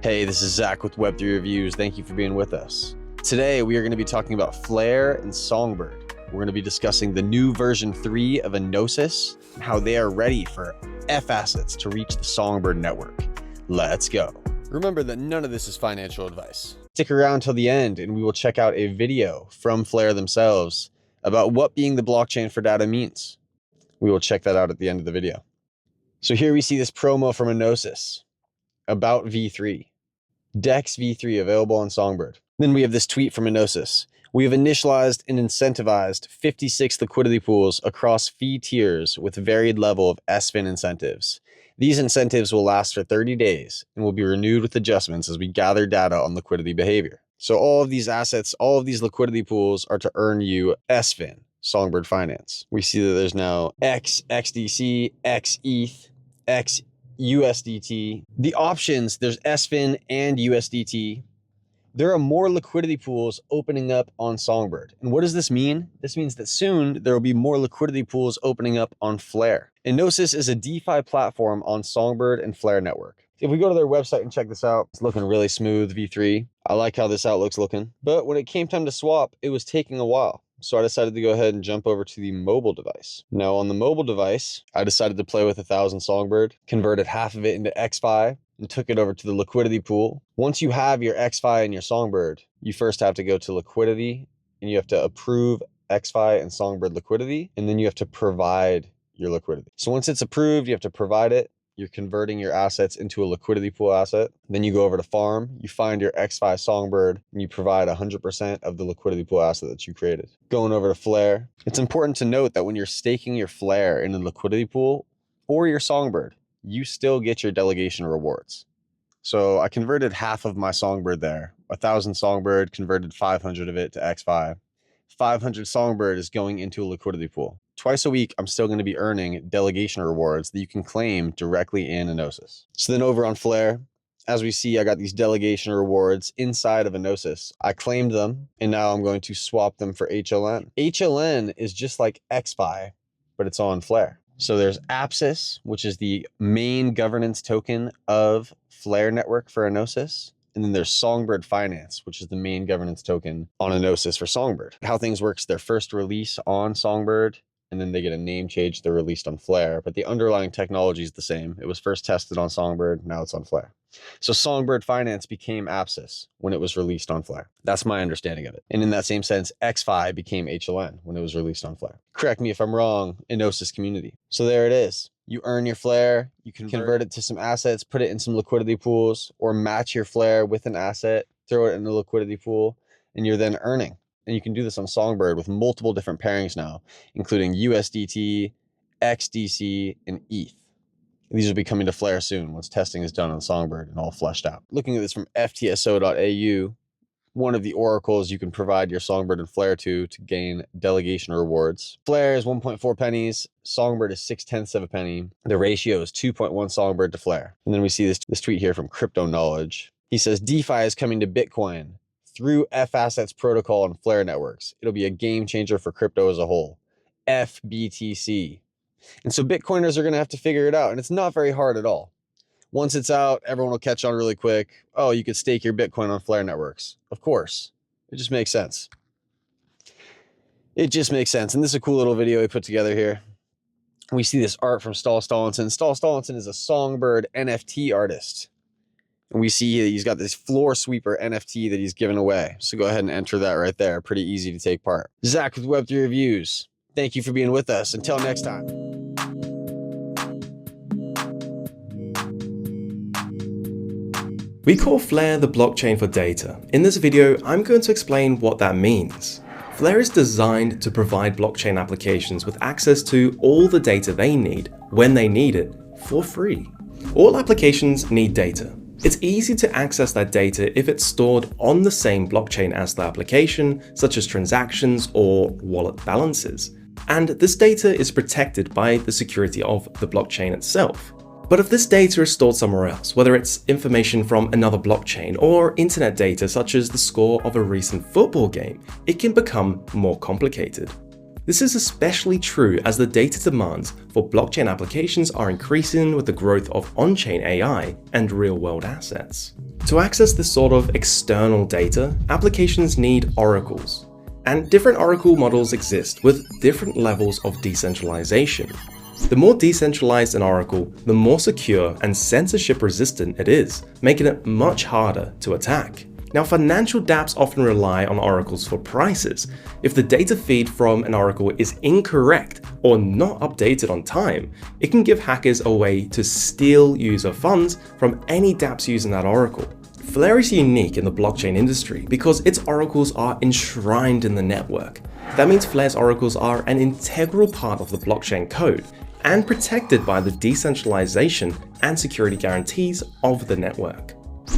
Hey, this is Zach with Web3 Reviews. Thank you for being with us. Today, we are going to be talking about FLR and Songbird. We're going to be discussing the new version 3 of Enosys and how they are ready for F assets to reach the Songbird network. Let's go. Remember that none of this is financial advice. Stick around till the end and we will check out a video from FLR themselves about what being the blockchain for data means. We will check that out at the end of the video. So here we see this promo from Enosys about V3. DEX V3 available on Songbird. Then we have this tweet from Enosys. We have initialized and incentivized 56 liquidity pools across fee tiers with varied level of SFIN incentives. These incentives will last for 30 days and will be renewed with adjustments as we gather data on liquidity behavior. So all of these assets, all of these liquidity pools are to earn you SFIN, Songbird Finance. We see that there's now X, XDC, X ETH, X USDT. The options, there's SFIN and USDT. There are more liquidity pools opening up on Songbird. And what does this mean? This means that soon there will be more liquidity pools opening up on FLR. Enosys is a DeFi platform on Songbird and FLR network. If we go to their website and check this out, it's looking really smooth, V3. I like how this outlook's looking. But when it came time to swap, it was taking a while. So I decided to go ahead and jump over to the mobile device. Now on the mobile device, I decided to play with 1,000 Songbird, converted half of it into XFi, and took it over to the liquidity pool. Once you have your XFi and your Songbird, you first have to go to liquidity and you have to approve XFi and Songbird liquidity, and then you have to provide your liquidity. So once it's approved, you have to provide it. You're converting your assets into a liquidity pool asset. Then you go over to farm, you find your XFi Songbird, and you provide 100% of the liquidity pool asset that you created. Going over to FLR, it's important to note that when you're staking your FLR in a liquidity pool or your Songbird, you still get your delegation rewards. So I converted half of my Songbird there. 1,000 Songbird, converted 500 of it to XFi. 500 Songbird is going into a liquidity pool. Twice a week, I'm still going to be earning delegation rewards that you can claim directly in Enosys. So then over on FLR, as we see, I got these delegation rewards inside of Enosys. I claimed them, and now I'm going to swap them for HLN. HLN is just like XFi, but it's on FLR. So there's Apsis, which is the main governance token of FLR network for Enosys. And then there's Songbird Finance, which is the main governance token on Enosys for Songbird. How things works, their first release on Songbird, and then they get a name change, they're released on FLR, but the underlying technology is the same. It was first tested on Songbird, now it's on FLR. So Songbird Finance became Apsis when it was released on FLR. That's my understanding of it. And in that same sense, XFi became HLN when it was released on FLR. Correct me if I'm wrong, Enosys community. So there it is. You earn your FLR, you convert it to some assets, put it in some liquidity pools, or match your FLR with an asset, throw it in the liquidity pool, and you're then earning. And you can do this on Songbird with multiple different pairings now, including USDT, XDC, and ETH. These will be coming to FLR soon once testing is done on Songbird and all fleshed out. Looking at this from ftso.au, one of the oracles you can provide your Songbird and FLR to gain delegation rewards. FLR is 1.4 pennies. Songbird is 0.6 of a penny. The ratio is 2.1 Songbird to FLR. And then we see this tweet here from Crypto Knowledge. He says, DeFi is coming to Bitcoin through F Assets protocol and FLR networks. It'll be a game changer for crypto as a whole. FBTC. And so Bitcoiners are going to have to figure it out. And it's not very hard at all. Once it's out, everyone will catch on really quick. Oh, you could stake your Bitcoin on FLR networks. Of course. It just makes sense. It just makes sense. And this is a cool little video we put together here. We see this art from Stahl Stallinson. Stahl Stallinson is a Songbird NFT artist. And we see he's got this floor sweeper NFT that he's given away. So go ahead and enter that right there. Pretty easy to take part. Zach with Web3 Reviews. Thank you for being with us. Until next time. We call FLR the blockchain for data. In this video, I'm going to explain what that means. FLR is designed to provide blockchain applications with access to all the data they need, when they need it, for free. All applications need data. It's easy to access that data if it's stored on the same blockchain as the application, such as transactions or wallet balances. And this data is protected by the security of the blockchain itself. But if this data is stored somewhere else, whether it's information from another blockchain or internet data such as the score of a recent football game, it can become more complicated. This is especially true as the data demands for blockchain applications are increasing with the growth of on-chain AI and real-world assets. To access this sort of external data, applications need oracles. And different oracle models exist with different levels of decentralization. The more decentralized an oracle, the more secure and censorship resistant it is, making it much harder to attack. Now, financial dApps often rely on oracles for prices. If the data feed from an oracle is incorrect or not updated on time, it can give hackers a way to steal user funds from any dApps using that oracle. FLR is unique in the blockchain industry because its oracles are enshrined in the network. That means FLR's oracles are an integral part of the blockchain code and protected by the decentralization and security guarantees of the network.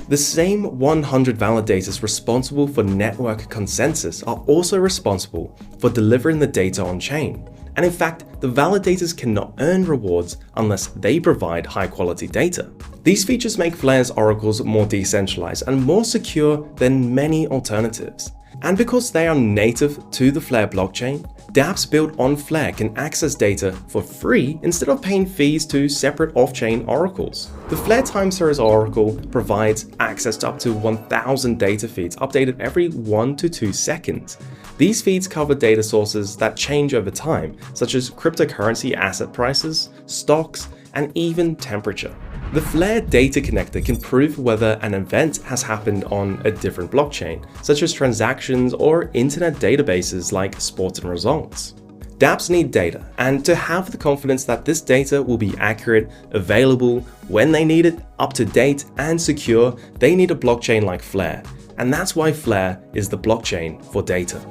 The same 100 validators responsible for network consensus are also responsible for delivering the data on-chain. And in fact, the validators cannot earn rewards unless they provide high-quality data. These features make FLR's oracles more decentralized and more secure than many alternatives. And because they are native to the FLR blockchain, dApps built on FLR can access data for free instead of paying fees to separate off-chain oracles. The FLR time series oracle provides access to up to 1,000 data feeds updated every 1 to 2 seconds. These feeds cover data sources that change over time, such as cryptocurrency asset prices, stocks, and even temperature. The FLR data connector can prove whether an event has happened on a different blockchain, such as transactions or internet databases like sports and results. dApps need data, and to have the confidence that this data will be accurate, available when they need it, up to date, and secure, they need a blockchain like FLR. And that's why FLR is the blockchain for data.